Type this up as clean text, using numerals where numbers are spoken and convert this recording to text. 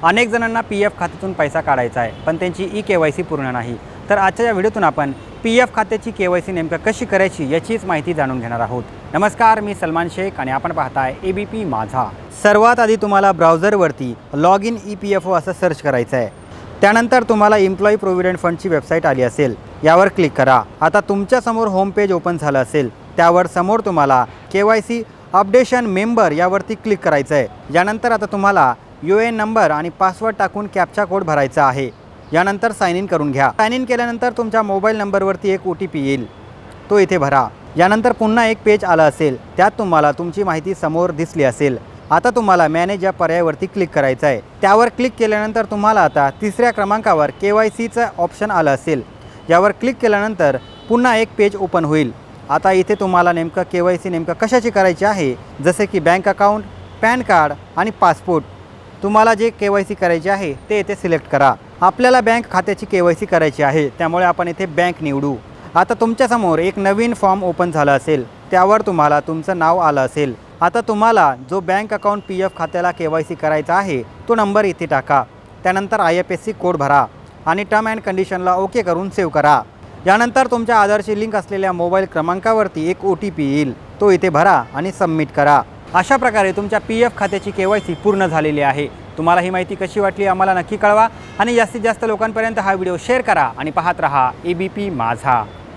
अनेक जणांना पी-एफ खात्यातून पैसा काढायचा आहे, पण त्यांची ई-के-वाय-सी पूर्ण नाही। तर आजच्या या व्हिडिओतून आपण पी-एफ खात्याची के-वाय-सी नेमकं कशी करायची याचीच माहिती जाणून घेणार आहोत। नमस्कार, मी सलमान शेख आणि आपण पाहताय एबीपी माझा। सर्वात आधी तुम्हाला ब्राउझरवरती लॉग इन ई-पी-एफ-ओ असं सर्च करायचं आहे। त्यानंतर तुम्हाला एम्प्लॉई प्रोव्हिडंट फंडची वेबसाईट आली असेल, यावर क्लिक करा। आता तुमच्यासमोर होम पेज ओपन झालं असेल, त्यावर समोर तुम्हाला के-वाय-सी अपडेशन मेंबर यावरती क्लिक करायचं आहे। यानंतर आता तुम्हाला UN नंबर आणि पासवर्ड टाकून कॅप्चा कोड भरायचा आहे। यानंतर साइन इन करून घ्या। साइन इन केल्यानंतर तुमच्या मोबाईल नंबरवरती एक OTP येईल, तो इथे भरा। यानंतर पुन्हा एक पेज आलं असेल, त्यात तुम्हाला तुमची माहिती समोर दिसली असेल। आता तुम्हाला मॅनेज या पर्यायावरती क्लिक करायचं आहे। त्यावर क्लिक केल्यानंतर तुम्हाला आता तिसऱ्या क्रमांकावर के-वाय-सीचं ऑप्शन आलं असेल, यावर क्लिक केल्यानंतर पुन्हा एक पेज ओपन होईल। आता इथे तुम्हाला नेमकं के-वाय-सी नेमकं कशाची करायची आहे, जसे की बँक अकाउंट, पॅन कार्ड आणि पासपोर्ट। तुम्हाला जे के-वाय-सी करायची आहे ते इथे सिलेक्ट करा। आपल्याला बँक खात्याची के-वाय-सी करायची आहे, त्यामुळे आपण इथे बँक निवडू। आता तुमच्यासमोर एक नवीन फॉर्म ओपन झाला असेल, त्यावर तुम्हाला तुमचं नाव आलं असेल। आता तुम्हाला जो बँक अकाउंट पी-एफ खात्याला के-वाय-सी करायचा आहे तो नंबर इथे टाका। त्यानंतर IFSC कोड भरा आणि टर्म अँड कंडिशनला ओके करून सेव्ह करा। यानंतर तुमच्या आधारशी लिंक असलेल्या मोबाईल क्रमांकावरती एक OTP येईल, तो इथे भरा आणि सबमिट करा। अशा प्रकारे तुमच्या पी-एफ खात्याची के-वाय-सी पूर्ण झालेली आहे। तुम्हाला ही माहिती कशी वाटली आम्हाला नक्की कळवा आणि जास्तीत जास्त लोकांपर्यंत हा व्हिडिओ शेअर करा आणि पाहत रहा एबीपी माझा।